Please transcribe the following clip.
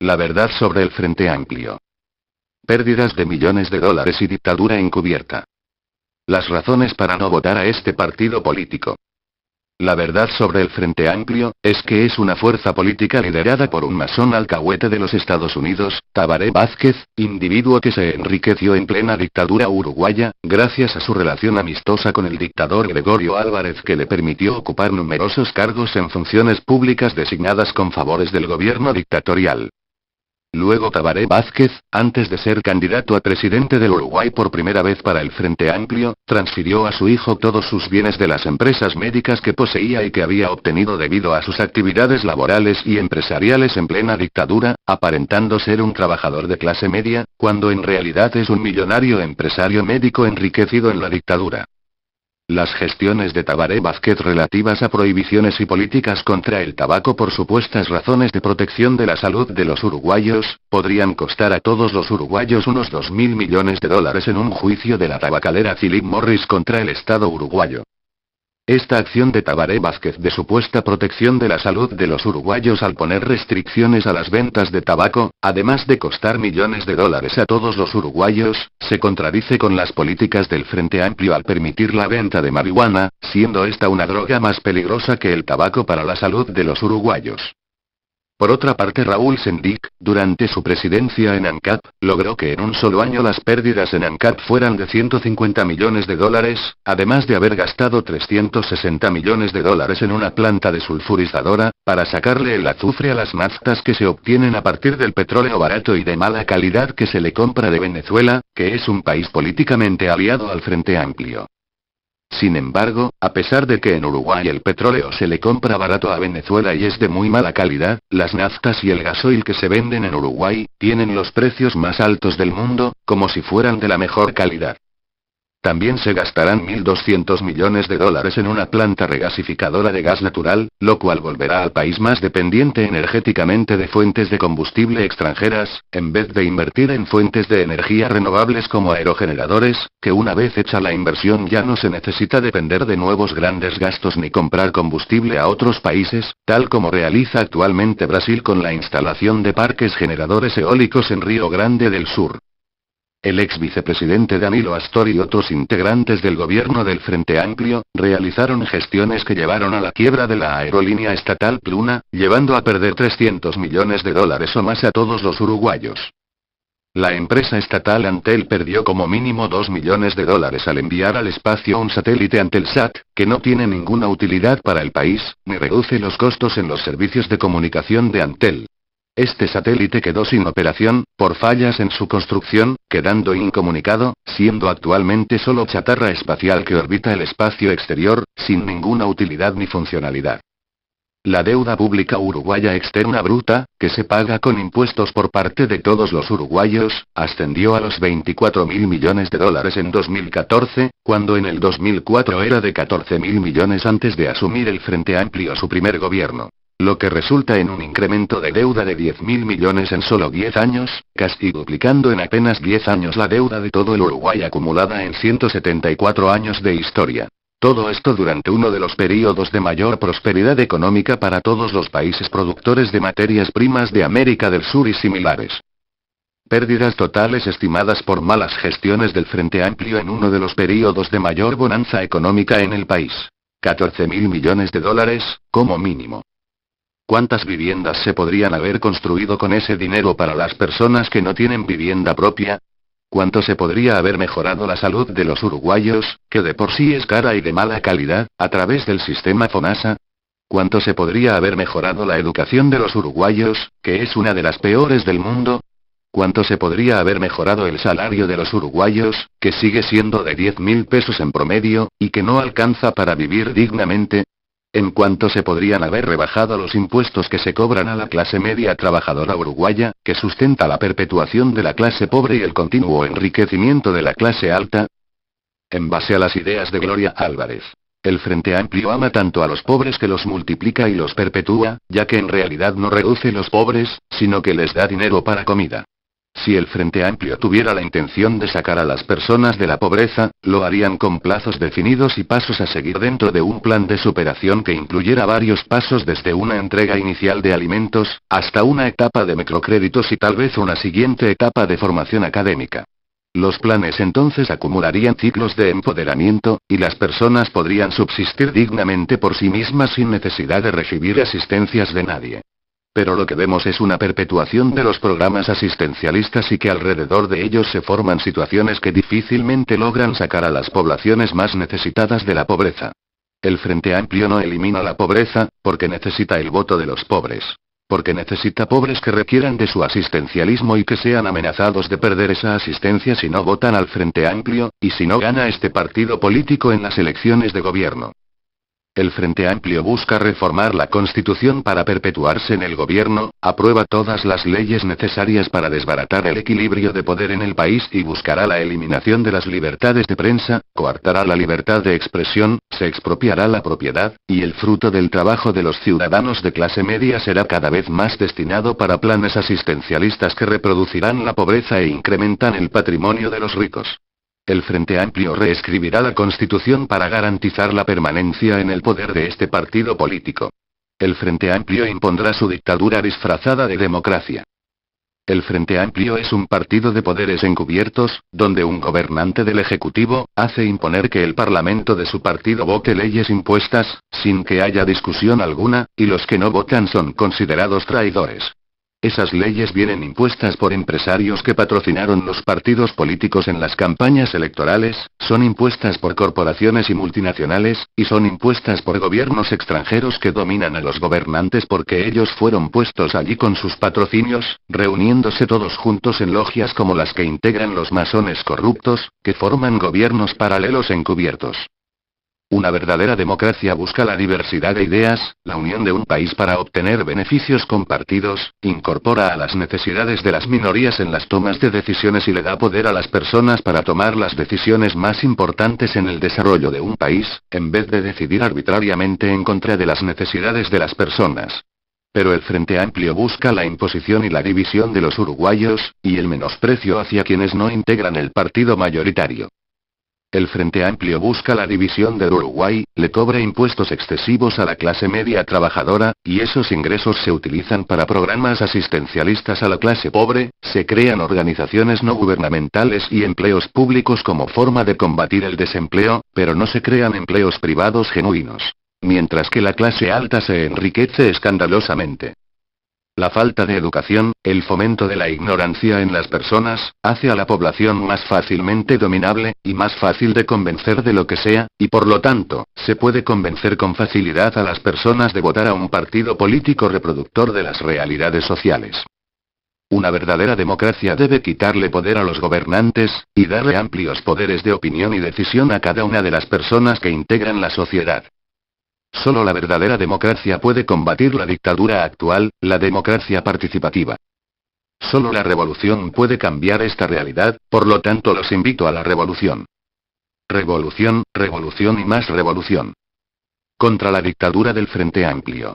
La verdad sobre el Frente Amplio. Pérdidas de millones de dólares y dictadura encubierta. Las razones para no votar a este partido político. La verdad sobre el Frente Amplio, es que es una fuerza política liderada por un masón alcahuete de los Estados Unidos, Tabaré Vázquez, individuo que se enriqueció en plena dictadura uruguaya, gracias a su relación amistosa con el dictador Gregorio Álvarez que le permitió ocupar numerosos cargos en funciones públicas designadas con favores del gobierno dictatorial. Luego Tabaré Vázquez, antes de ser candidato a presidente del Uruguay por primera vez para el Frente Amplio, transfirió a su hijo todos sus bienes de las empresas médicas que poseía y que había obtenido debido a sus actividades laborales y empresariales en plena dictadura, aparentando ser un trabajador de clase media, cuando en realidad es un millonario empresario médico enriquecido en la dictadura. Las gestiones de Tabaré Vázquez relativas a prohibiciones y políticas contra el tabaco por supuestas razones de protección de la salud de los uruguayos, podrían costar a todos los uruguayos unos 2.000 millones de dólares en un juicio de la tabacalera Philip Morris contra el Estado uruguayo. Esta acción de Tabaré Vázquez de supuesta protección de la salud de los uruguayos al poner restricciones a las ventas de tabaco, además de costar millones de dólares a todos los uruguayos, se contradice con las políticas del Frente Amplio al permitir la venta de marihuana, siendo esta una droga más peligrosa que el tabaco para la salud de los uruguayos. Por otra parte, Raúl Sendic, durante su presidencia en ANCAP, logró que en un solo año las pérdidas en ANCAP fueran de 150 millones de dólares, además de haber gastado 360 millones de dólares en una planta desulfurizadora, para sacarle el azufre a las naftas que se obtienen a partir del petróleo barato y de mala calidad que se le compra de Venezuela, que es un país políticamente aliado al Frente Amplio. Sin embargo, a pesar de que en Uruguay el petróleo se le compra barato a Venezuela y es de muy mala calidad, las naftas y el gasoil que se venden en Uruguay, tienen los precios más altos del mundo, como si fueran de la mejor calidad. También se gastarán 1.200 millones de dólares en una planta regasificadora de gas natural, lo cual volverá al país más dependiente energéticamente de fuentes de combustible extranjeras, en vez de invertir en fuentes de energía renovables como aerogeneradores, que una vez hecha la inversión ya no se necesita depender de nuevos grandes gastos ni comprar combustible a otros países, tal como realiza actualmente Brasil con la instalación de parques generadores eólicos en Río Grande del Sur. El ex vicepresidente Danilo Astor y otros integrantes del gobierno del Frente Amplio, realizaron gestiones que llevaron a la quiebra de la aerolínea estatal Pluna, llevando a perder 300 millones de dólares o más a todos los uruguayos. La empresa estatal Antel perdió como mínimo 2 millones de dólares al enviar al espacio un satélite Antelsat, que no tiene ninguna utilidad para el país, ni reduce los costos en los servicios de comunicación de Antel. Este satélite quedó sin operación, por fallas en su construcción, quedando incomunicado, siendo actualmente solo chatarra espacial que orbita el espacio exterior, sin ninguna utilidad ni funcionalidad. La deuda pública uruguaya externa bruta, que se paga con impuestos por parte de todos los uruguayos, ascendió a los 24.000 millones de dólares en 2014, cuando en el 2004 era de 14.000 millones antes de asumir el Frente Amplio su primer gobierno. Lo que resulta en un incremento de deuda de 10.000 millones en solo 10 años, casi duplicando en apenas 10 años la deuda de todo el Uruguay acumulada en 174 años de historia. Todo esto durante uno de los períodos de mayor prosperidad económica para todos los países productores de materias primas de América del Sur y similares. Pérdidas totales estimadas por malas gestiones del Frente Amplio en uno de los períodos de mayor bonanza económica en el país. 14.000 millones de dólares, como mínimo. ¿Cuántas viviendas se podrían haber construido con ese dinero para las personas que no tienen vivienda propia? ¿Cuánto se podría haber mejorado la salud de los uruguayos, que de por sí es cara y de mala calidad, a través del sistema FONASA? ¿Cuánto se podría haber mejorado la educación de los uruguayos, que es una de las peores del mundo? ¿Cuánto se podría haber mejorado el salario de los uruguayos, que sigue siendo de 10.000 pesos en promedio, y que no alcanza para vivir dignamente? ¿En cuánto se podrían haber rebajado los impuestos que se cobran a la clase media trabajadora uruguaya, que sustenta la perpetuación de la clase pobre y el continuo enriquecimiento de la clase alta? En base a las ideas de Gloria Álvarez, el Frente Amplio ama tanto a los pobres que los multiplica y los perpetúa, ya que en realidad no reduce los pobres, sino que les da dinero para comida. Si el Frente Amplio tuviera la intención de sacar a las personas de la pobreza, lo harían con plazos definidos y pasos a seguir dentro de un plan de superación que incluyera varios pasos desde una entrega inicial de alimentos, hasta una etapa de microcréditos y tal vez una siguiente etapa de formación académica. Los planes entonces acumularían ciclos de empoderamiento, y las personas podrían subsistir dignamente por sí mismas sin necesidad de recibir asistencias de nadie. Pero lo que vemos es una perpetuación de los programas asistencialistas y que alrededor de ellos se forman situaciones que difícilmente logran sacar a las poblaciones más necesitadas de la pobreza. El Frente Amplio no elimina la pobreza, porque necesita el voto de los pobres. Porque necesita pobres que requieran de su asistencialismo y que sean amenazados de perder esa asistencia si no votan al Frente Amplio, y si no gana este partido político en las elecciones de gobierno. El Frente Amplio busca reformar la Constitución para perpetuarse en el gobierno, aprueba todas las leyes necesarias para desbaratar el equilibrio de poder en el país y buscará la eliminación de las libertades de prensa, coartará la libertad de expresión, se expropiará la propiedad, y el fruto del trabajo de los ciudadanos de clase media será cada vez más destinado para planes asistencialistas que reproducirán la pobreza e incrementan el patrimonio de los ricos. El Frente Amplio reescribirá la Constitución para garantizar la permanencia en el poder de este partido político. El Frente Amplio impondrá su dictadura disfrazada de democracia. El Frente Amplio es un partido de poderes encubiertos, donde un gobernante del Ejecutivo hace imponer que el Parlamento de su partido vote leyes impuestas, sin que haya discusión alguna, y los que no votan son considerados traidores. Esas leyes vienen impuestas por empresarios que patrocinaron los partidos políticos en las campañas electorales, son impuestas por corporaciones y multinacionales, y son impuestas por gobiernos extranjeros que dominan a los gobernantes porque ellos fueron puestos allí con sus patrocinios, reuniéndose todos juntos en logias como las que integran los masones corruptos, que forman gobiernos paralelos encubiertos. Una verdadera democracia busca la diversidad de ideas, la unión de un país para obtener beneficios compartidos, incorpora a las necesidades de las minorías en las tomas de decisiones y le da poder a las personas para tomar las decisiones más importantes en el desarrollo de un país, en vez de decidir arbitrariamente en contra de las necesidades de las personas. Pero el Frente Amplio busca la imposición y la división de los uruguayos, y el menosprecio hacia quienes no integran el partido mayoritario. El Frente Amplio busca la división del Uruguay, le cobra impuestos excesivos a la clase media trabajadora, y esos ingresos se utilizan para programas asistencialistas a la clase pobre, se crean organizaciones no gubernamentales y empleos públicos como forma de combatir el desempleo, pero no se crean empleos privados genuinos. Mientras que la clase alta se enriquece escandalosamente. La falta de educación, el fomento de la ignorancia en las personas, hace a la población más fácilmente dominable, y más fácil de convencer de lo que sea, y por lo tanto, se puede convencer con facilidad a las personas de votar a un partido político reproductor de las realidades sociales. Una verdadera democracia debe quitarle poder a los gobernantes, y darle amplios poderes de opinión y decisión a cada una de las personas que integran la sociedad. Solo la verdadera democracia puede combatir la dictadura actual, la democracia participativa. Solo la revolución puede cambiar esta realidad, por lo tanto los invito a la revolución. Revolución, revolución y más revolución. Contra la dictadura del Frente Amplio.